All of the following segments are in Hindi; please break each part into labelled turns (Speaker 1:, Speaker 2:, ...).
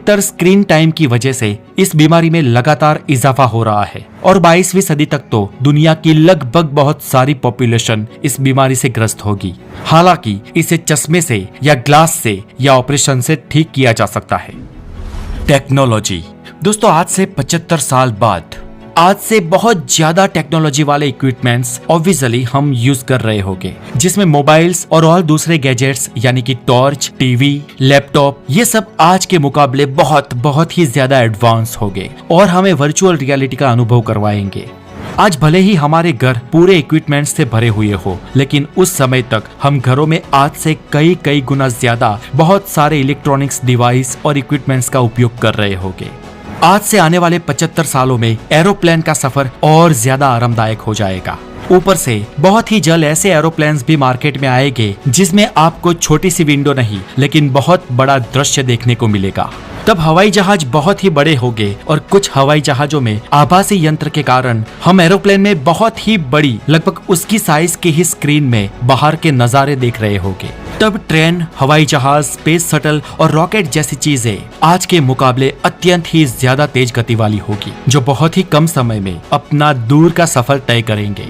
Speaker 1: अधिकतर स्क्रीन टाइम की वजह से इस बीमारी में लगातार इजाफा हो रहा है और 22वीं सदी तक तो दुनिया की लगभग बहुत सारी पॉपुलेशन इस बीमारी से ग्रस्त होगी। हालांकि इसे चश्मे से या ग्लास से या ऑपरेशन से ठीक किया जा सकता है। टेक्नोलॉजी दोस्तों, आज से 75 साल बाद आज से बहुत ज्यादा टेक्नोलॉजी वाले इक्विपमेंट्स ऑब्वियसली हम यूज कर रहे होंगे, जिसमें मोबाइल्स और दूसरे गैजेट्स यानी कि टॉर्च, टीवी, लैपटॉप, ये सब आज के मुकाबले बहुत ही ज्यादा एडवांस हो गए और हमें वर्चुअल रियलिटी का अनुभव करवाएंगे। आज भले ही हमारे घर पूरे इक्विपमेंट्स से भरे हुए हो, लेकिन उस समय तक हम घरों में आज से कई गुना ज्यादा बहुत सारे इलेक्ट्रॉनिक्स डिवाइस और इक्विपमेंट्स का उपयोग कर रहे होंगे। आज से आने वाले 75 सालों में एरोप्लेन का सफर और ज्यादा आरामदायक हो जाएगा। ऊपर से बहुत ही जल्द ऐसे एरोप्लेन्स भी मार्केट में आएंगे जिसमें आपको छोटी सी विंडो नहीं लेकिन बहुत बड़ा दृश्य देखने को मिलेगा। तब हवाई जहाज बहुत ही बड़े होंगे और कुछ हवाई जहाजों में आभासी यंत्र के कारण हम एरोप्लेन में बहुत ही बड़ी, लगभग उसकी साइज की ही स्क्रीन में बाहर के नजारे देख रहे होंगे। तब ट्रेन, हवाई जहाज, स्पेस शटल और रॉकेट जैसी चीजें आज के मुकाबले अत्यंत ही ज्यादा तेज गति वाली होगी, जो बहुत ही कम समय में अपना दूर का सफर तय करेंगे।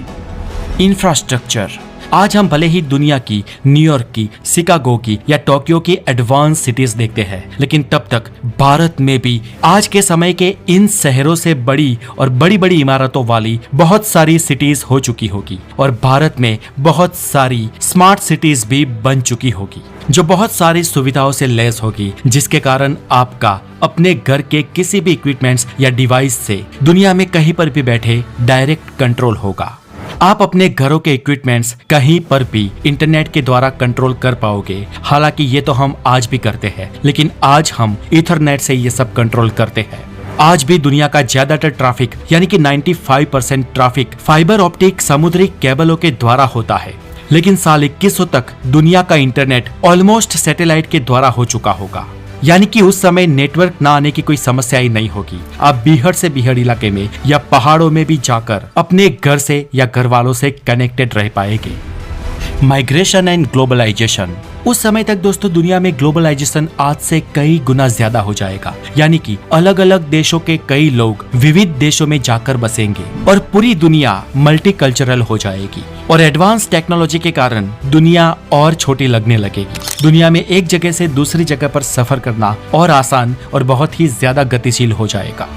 Speaker 1: इंफ्रास्ट्रक्चर, आज हम भले ही दुनिया की, न्यूयॉर्क की, शिकागो की या टोक्यो की एडवांस सिटीज देखते हैं, लेकिन तब तक भारत में भी आज के समय के इन शहरों से बड़ी और बड़ी इमारतों वाली बहुत सारी सिटीज हो चुकी होगी और भारत में बहुत सारी स्मार्ट सिटीज भी बन चुकी होगी, जो बहुत सारी सुविधाओं से लैस होगी, जिसके कारण आपका अपने घर के किसी भी इक्विपमेंट्स या डिवाइस से दुनिया में कहीं पर भी बैठे डायरेक्ट कंट्रोल होगा। आप अपने घरों के इक्विपमेंट्स कहीं पर भी इंटरनेट के द्वारा कंट्रोल कर पाओगे। हालांकि ये तो हम आज भी करते हैं, लेकिन आज हम ईथरनेट से ये सब कंट्रोल करते हैं। आज भी दुनिया का ज्यादातर ट्रैफिक यानी कि 95% ट्रैफिक फाइबर ऑप्टिक समुद्री केबलों के द्वारा होता है, लेकिन साल 2100 तक दुनिया का इंटरनेट ऑलमोस्ट सैटेलाइट के द्वारा हो चुका होगा। यानी कि उस समय नेटवर्क ना आने की कोई समस्या ही नहीं होगी। आप बीहड़ से बीहड़ इलाके में या पहाड़ों में भी जाकर अपने घर से या घर वालों से कनेक्टेड रह पाएंगे। माइग्रेशन एंड ग्लोबलाइजेशन, उस समय तक दोस्तों दुनिया में ग्लोबलाइजेशन आज से कई गुना ज्यादा हो जाएगा। यानी कि अलग अलग देशों के कई लोग विविध देशों में जाकर बसेंगे और पूरी दुनिया मल्टीकल्चरल हो जाएगी और एडवांस टेक्नोलॉजी के कारण दुनिया और छोटी लगने लगेगी। दुनिया में एक जगह से दूसरी जगह पर सफर करना और आसान और बहुत ही ज्यादा गतिशील हो जाएगा।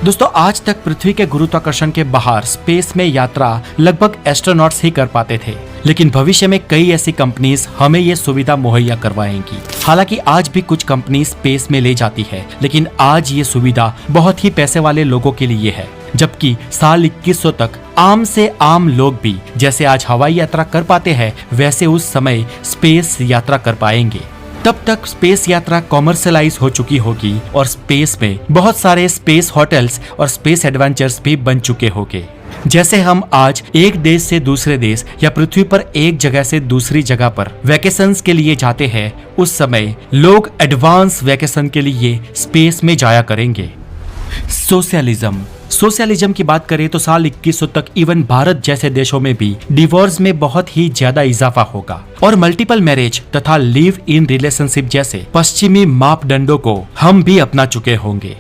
Speaker 1: दोस्तों, आज तक पृथ्वी के गुरुत्वाकर्षण के बाहर स्पेस में यात्रा लगभग एस्ट्रोनॉट्स ही कर पाते थे, लेकिन भविष्य में कई ऐसी कंपनीज हमें ये सुविधा मुहैया करवाएंगी। हालांकि आज भी कुछ कंपनी स्पेस में ले जाती है, लेकिन आज ये सुविधा बहुत ही पैसे वाले लोगों के लिए है, जबकि साल 2100 तक आम से आम लोग भी जैसे आज हवाई यात्रा कर पाते हैं, वैसे उस समय स्पेस यात्रा कर पाएंगे। तब तक स्पेस यात्रा कॉमर्शलाइज हो चुकी होगी और स्पेस में बहुत सारे स्पेस होटल्स और स्पेस एडवेंचर्स भी बन चुके होंगे। जैसे हम आज एक देश से दूसरे देश या पृथ्वी पर एक जगह से दूसरी जगह पर वैकेशंस के लिए जाते हैं, उस समय लोग एडवांस वैकेशन के लिए स्पेस में जाया करेंगे। सोशलिज्म की बात करें तो साल 2100 तक इवन भारत जैसे देशों में भी डिवोर्स में बहुत ही ज्यादा इजाफा होगा और मल्टीपल मैरिज तथा लिव इन रिलेशनशिप जैसे पश्चिमी मापदंडों को हम भी अपना चुके होंगे।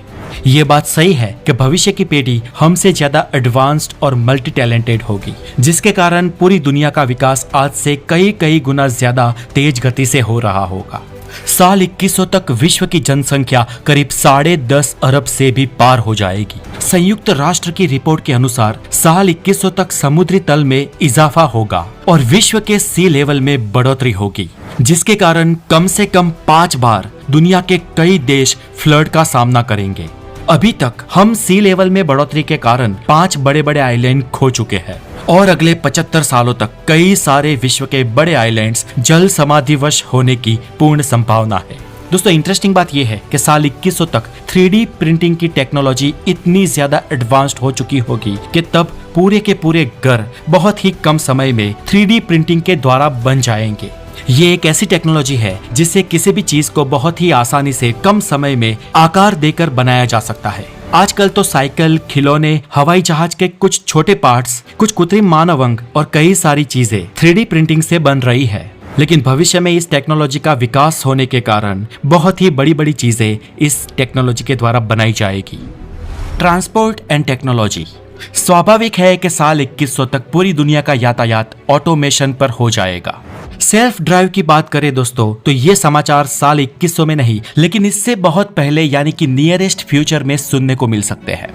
Speaker 1: ये बात सही है कि भविष्य की पीढ़ी हमसे ज्यादा एडवांस्ड और मल्टी टैलेंटेड होगी, जिसके कारण पूरी दुनिया का विकास आज से कई गुना ज्यादा तेज गति से हो रहा होगा। साल 2100 तक विश्व की जनसंख्या करीब 10.5 अरब से भी पार हो जाएगी। संयुक्त राष्ट्र की रिपोर्ट के अनुसार साल 2100 तक समुद्री तल में इजाफा होगा और विश्व के सी लेवल में बढ़ोतरी होगी, जिसके कारण कम से कम 5 बार दुनिया के कई देश फ्लड का सामना करेंगे। अभी तक हम सी लेवल में बढ़ोतरी के कारण 5 बड़े आइलैंड खो चुके हैं और अगले 75 सालों तक कई सारे विश्व के बड़े आइलैंड्स जल समाधिवश होने की पूर्ण संभावना है। दोस्तों, इंटरेस्टिंग बात यह है कि साल 2100 तक 3D प्रिंटिंग की टेक्नोलॉजी इतनी ज्यादा एडवांस्ड हो चुकी होगी कि तब पूरे के पूरे घर बहुत ही कम समय में 3D प्रिंटिंग के द्वारा बन जाएंगे। ये एक ऐसी टेक्नोलॉजी है जिससे किसी भी चीज को बहुत ही आसानी से कम समय में आकार देकर बनाया जा सकता है। आजकल तो साइकिल, खिलौने, हवाई जहाज के कुछ छोटे पार्ट्स, कुछ कृत्रिम मानव अंग और कई सारी चीजें 3D प्रिंटिंग से बन रही है। लेकिन भविष्य में इस टेक्नोलॉजी का विकास होने के कारण बहुत ही बड़ी बड़ी चीजें इस टेक्नोलॉजी के द्वारा बनाई जाएगी। Transport and technology. स्वाभाविक है कि साल 2100 तक पूरी दुनिया का यातायात ऑटोमेशन पर हो जाएगा। सेल्फ ड्राइव की बात करें दोस्तों, तो ये समाचार साल 2100 में नहीं, लेकिन इससे बहुत पहले यानी कि नियरेस्ट फ्यूचर में सुनने को मिल सकते हैं।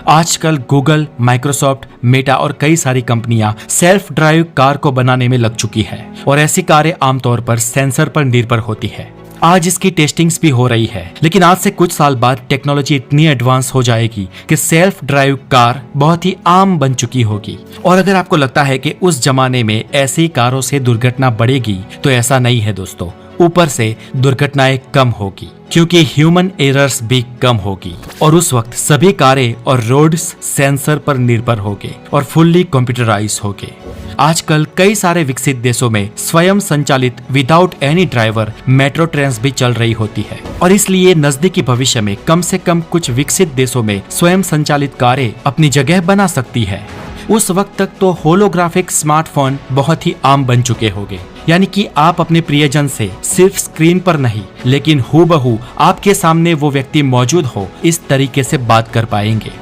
Speaker 1: आजकल गूगल, माइक्रोसॉफ्ट, मेटा और कई सारी कंपनियां सेल्फ ड्राइव कार को बनाने में लग चुकी है और ऐसी कारें आमतौर पर सेंसर पर निर्भर होती है। आज इसकी टेस्टिंग्स भी हो रही है, लेकिन आज से कुछ साल बाद टेक्नोलॉजी इतनी एडवांस हो जाएगी कि सेल्फ ड्राइव कार बहुत ही आम बन चुकी होगी। और अगर आपको लगता है कि उस जमाने में ऐसी कारों से दुर्घटना बढ़ेगी, तो ऐसा नहीं है दोस्तों। ऊपर से दुर्घटनाएं कम होगी क्योंकि ह्यूमन एरर्स भी कम होगी और उस वक्त सभी कारें और रोड्स सेंसर पर निर्भर होंगे और फुल्ली कंप्यूटराइज होंगे। आजकल कई सारे विकसित देशों में स्वयं संचालित without any driver metro trains भी चल रही होती है और इसलिए नजदीकी भविष्य में कम से कम कुछ विकसित देशों में स्वयं संचालित कारें अपनी जगह बना सकती है। उस वक्त तक तो होलोग्राफिक स्मार्टफोन बहुत ही आम बन चुके होंगे, यानी कि आप अपने प्रियजन से सिर्फ स्क्रीन पर नहीं लेकिन हूबहू आपके सामने वो व्यक्ति मौजूद हो, इस तरीके से बात कर पाएंगे।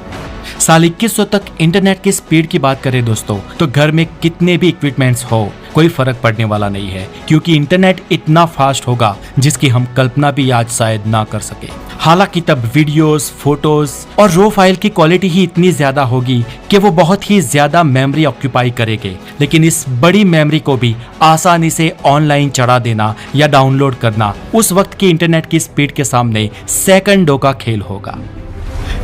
Speaker 1: साल 2100 तक इंटरनेट की स्पीड की बात करें दोस्तों, तो घर में कितने भी इक्विपमेंट्स हो कोई फर्क पड़ने वाला नहीं है, क्योंकि इंटरनेट इतना फास्ट होगा जिसकी हम कल्पना भी आज शायद ना कर सके। हालांकि तब वीडियोस, फोटोज और रो फाइल की क्वालिटी ही इतनी ज्यादा होगी कि वो बहुत ही ज्यादा मेमोरी ऑक्यूपाई करेंगे, लेकिन इस बड़ी मेमोरी को भी आसानी से ऑनलाइन चढ़ा देना या डाउनलोड करना उस वक्त की इंटरनेट की स्पीड के सामने सेकंडों का खेल होगा।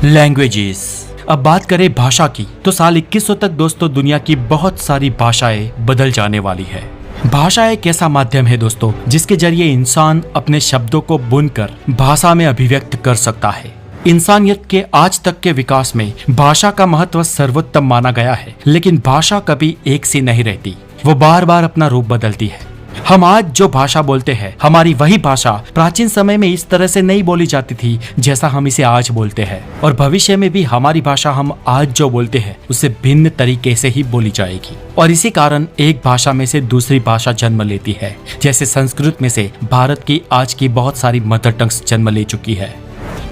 Speaker 1: लैंग्वेजेस। अब बात करें भाषा की, तो साल 2100 तक दोस्तों दुनिया की बहुत सारी भाषाएं बदल जाने वाली है। भाषा एक ऐसा माध्यम है दोस्तों जिसके जरिए इंसान अपने शब्दों को बुनकर भाषा में अभिव्यक्त कर सकता है। इंसानियत के आज तक के विकास में भाषा का महत्व सर्वोत्तम माना गया है, लेकिन भाषा कभी एक सी नहीं रहती, वो बार बार अपना रूप बदलती है। हम आज जो भाषा बोलते हैं, हमारी वही भाषा प्राचीन समय में इस तरह से नहीं बोली जाती थी जैसा हम इसे आज बोलते हैं, और भविष्य में भी हमारी भाषा हम आज जो बोलते हैं उससे भिन्न तरीके से ही बोली जाएगी। और इसी कारण एक भाषा में से दूसरी भाषा जन्म लेती है। जैसे संस्कृत में से भारत की आज की बहुत सारी मदर टंग्स जन्म ले चुकी है।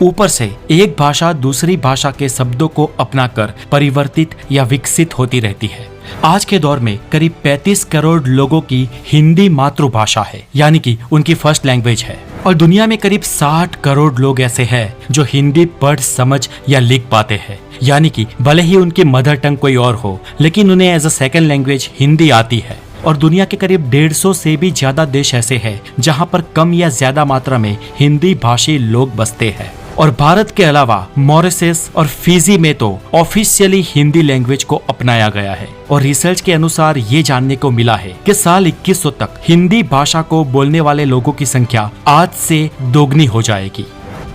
Speaker 1: ऊपर से एक भाषा दूसरी भाषा के शब्दों को अपनाकर परिवर्तित या विकसित होती रहती है। आज के दौर में करीब 35 करोड़ लोगों की हिंदी मातृभाषा है, यानी कि उनकी फर्स्ट लैंग्वेज है, और दुनिया में करीब 60 करोड़ लोग ऐसे हैं जो हिंदी पढ़, समझ या लिख पाते हैं, यानी कि भले ही उनकी मदर टंग कोई और हो, लेकिन उन्हें as a second language Hindi आती है। और दुनिया के करीब 150 से भी ज्यादा देश ऐसे हैं जहां पर कम या ज्यादा मात्रा में हिंदी भाषी लोग बसते हैं। और भारत के अलावा मॉरिशस और फिजी में तो ऑफिशियली हिंदी लैंग्वेज को अपनाया गया है। और रिसर्च के अनुसार ये जानने को मिला है कि साल 2100 तक हिंदी भाषा को बोलने वाले लोगों की संख्या आज से दोगुनी हो जाएगी।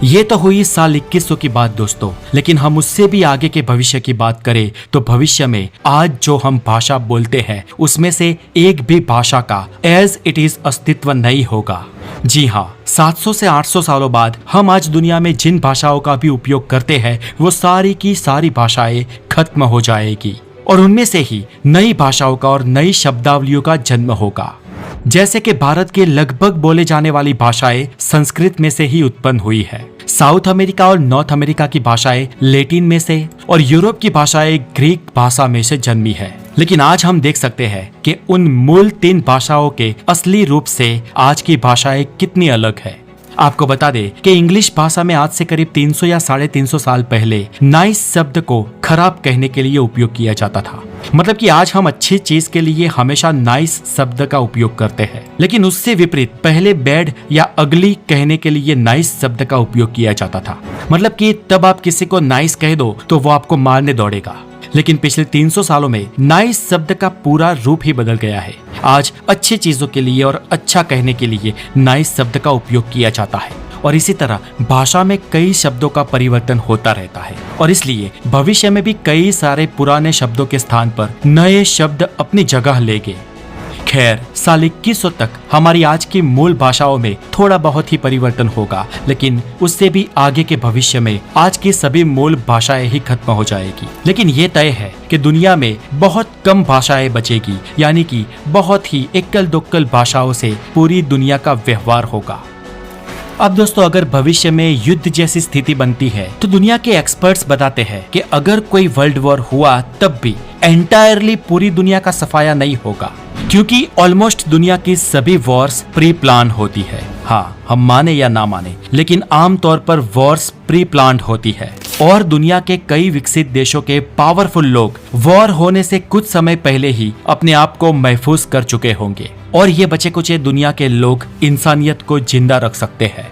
Speaker 1: ये तो हुई साल 2100 की बात दोस्तों, लेकिन हम उससे भी आगे के भविष्य की बात करें तो भविष्य में आज जो हम भाषा बोलते हैं उसमें से एक भी भाषा का एज इट इज अस्तित्व नहीं होगा। जी हाँ, 700 से 800 सालों बाद हम आज दुनिया में जिन भाषाओं का भी उपयोग करते हैं वो सारी की सारी भाषाएं खत्म हो जाएगी और उनमें से ही नई भाषाओं का और नई शब्दावलियों का जन्म होगा। जैसे कि भारत के लगभग बोले जाने वाली भाषाएं संस्कृत में से ही उत्पन्न हुई है, साउथ अमेरिका और नॉर्थ अमेरिका की भाषाएं लैटिन में से, और यूरोप की भाषाएं ग्रीक भाषा में से जन्मी है। लेकिन आज हम देख सकते हैं कि उन मूल 3 भाषाओं के असली रूप से आज की भाषाएं कितनी अलग है। आपको बता दें कि इंग्लिश भाषा में आज से करीब 300 या 350 साल पहले नाइस शब्द को खराब कहने के लिए उपयोग किया जाता था। मतलब कि आज हम अच्छी चीज के लिए हमेशा नाइस शब्द का उपयोग करते हैं, लेकिन उससे विपरीत पहले बैड या अगली कहने के लिए नाइस शब्द का उपयोग किया जाता था। मतलब कि तब आप किसी को नाइस कह दो तो वो आपको मारने दौड़ेगा, लेकिन पिछले 300 सालों में नाइस शब्द का पूरा रूप ही बदल गया है। आज अच्छी चीजों के लिए और अच्छा कहने के लिए नाइस शब्द का उपयोग किया जाता है, और इसी तरह भाषा में कई शब्दों का परिवर्तन होता रहता है, और इसलिए भविष्य में भी कई सारे पुराने शब्दों के स्थान पर नए शब्द अपनी जगह लेंगे। खैर साल 2100 तक हमारी आज की मूल भाषाओं में थोड़ा बहुत ही परिवर्तन होगा, लेकिन उससे भी आगे के भविष्य में आज की सभी मूल भाषाएं ही खत्म हो जाएगी। लेकिन ये तय है कि दुनिया में बहुत कम भाषाएं बचेगी, यानी कि बहुत ही एकल दुक्कल भाषाओं से पूरी दुनिया का व्यवहार होगा। अब दोस्तों, अगर भविष्य में युद्ध जैसी स्थिति बनती है तो दुनिया के एक्सपर्ट्स बताते हैं कि अगर कोई वर्ल्ड वॉर हुआ तब भी एंटायरली पूरी दुनिया का सफाया नहीं होगा, क्योंकि ऑलमोस्ट दुनिया की सभी वॉर्स प्री प्लान होती है। हाँ, हम माने या ना माने, लेकिन आमतौर पर वॉर्स प्री प्लान्ड होती है और दुनिया के कई विकसित देशों के पावरफुल लोग वॉर होने से कुछ समय पहले ही अपने आप को महफूज कर चुके होंगे और ये बचे कुचे दुनिया के लोग इंसानियत को जिंदा रख सकते हैं।